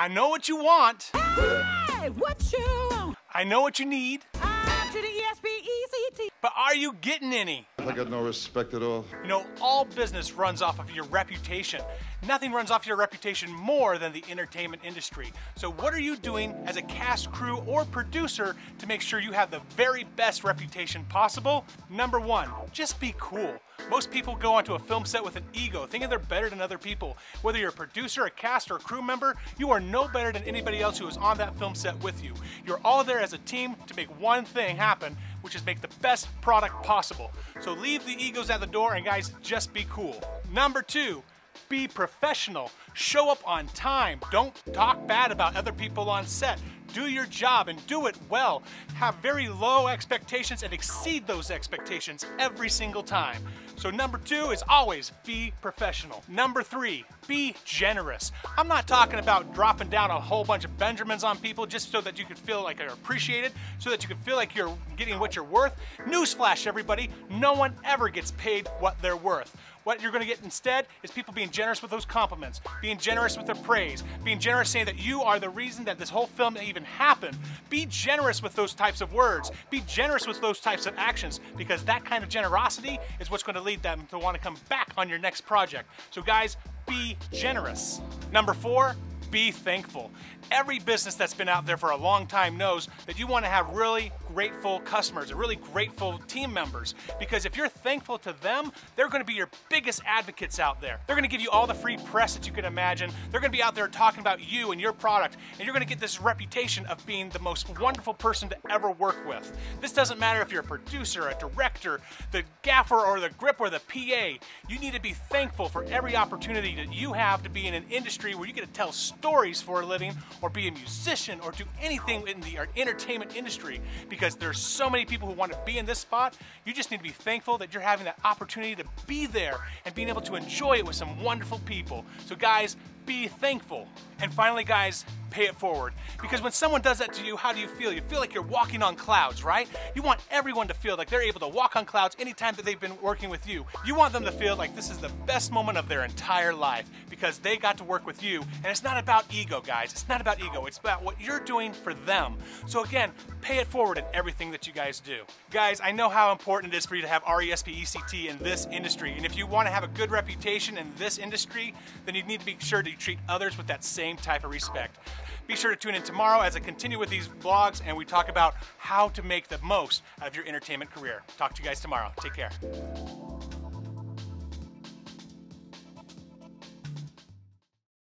I know what you want. Hey, what you want? I know what you need. I'm to the E-S-P-E-C-T. But are you getting any? I got no respect at all. You know, all business runs off of your reputation. Nothing runs off your reputation more than the entertainment industry. So what are you doing as a cast, crew, or producer to make sure you have the very best reputation possible? Number one, just be cool. Most people go onto a film set with an ego, thinking they're better than other people. Whether you're a producer, a cast, or a crew member, you are no better than anybody else who is on that film set with you. You're all there as a team to make one thing happen, which is make the best product possible. So leave the egos at the door and guys, just be cool. Number two, be professional. Show up on time. Don't talk bad about other people on set. Do your job and do it well. Have very low expectations and exceed those expectations every single time. So number two is always be professional. Number three, be generous. I'm not talking about dropping down a whole bunch of Benjamins on people just so that you can feel like you're appreciated, so that you can feel like you're getting what you're worth. Newsflash, everybody, no one ever gets paid what they're worth. What you're going to get instead is people being generous with those compliments, being generous with their praise, being generous saying that you are the reason that this whole film even happened. Be generous with those types of words. Be generous with those types of actions, because that kind of generosity is what's going to lead them to want to come back on your next project. So guys, be generous. Number four, be thankful. Every business that's been out there for a long time knows that you want to have really grateful customers and really grateful team members, because if you're thankful to them, they're going to be your biggest advocates out there. They're going to give you all the free press that you can imagine. They're going to be out there talking about you and your product, and you're going to get this reputation of being the most wonderful person to ever work with. This doesn't matter if you're a producer, a director, the gaffer, or the grip, or the PA. You need to be thankful for every opportunity that you have to be in an industry where you get to tell stories for a living, or be a musician, or do anything in the entertainment industry, because there's so many people who want to be in this spot. You just need to be thankful that you're having that opportunity to be there and being able to enjoy it with some wonderful people. So guys, be thankful. And finally guys, pay it forward. Because when someone does that to you, how do you feel? You feel like you're walking on clouds, right? You want everyone to feel like they're able to walk on clouds anytime that they've been working with you. You want them to feel like this is the best moment of their entire life because they got to work with you. And it's not about ego, guys. It's not about ego. It's about what you're doing for them. So again, pay it forward in everything that you guys do. Guys, I know how important it is for you to have RESPECT in this industry. And if you want to have a good reputation in this industry, then you need to be sure to treat others with that same type of respect. Be sure to tune in tomorrow as I continue with these vlogs and we talk about how to make the most out of your entertainment career. Talk to you guys tomorrow. Take care.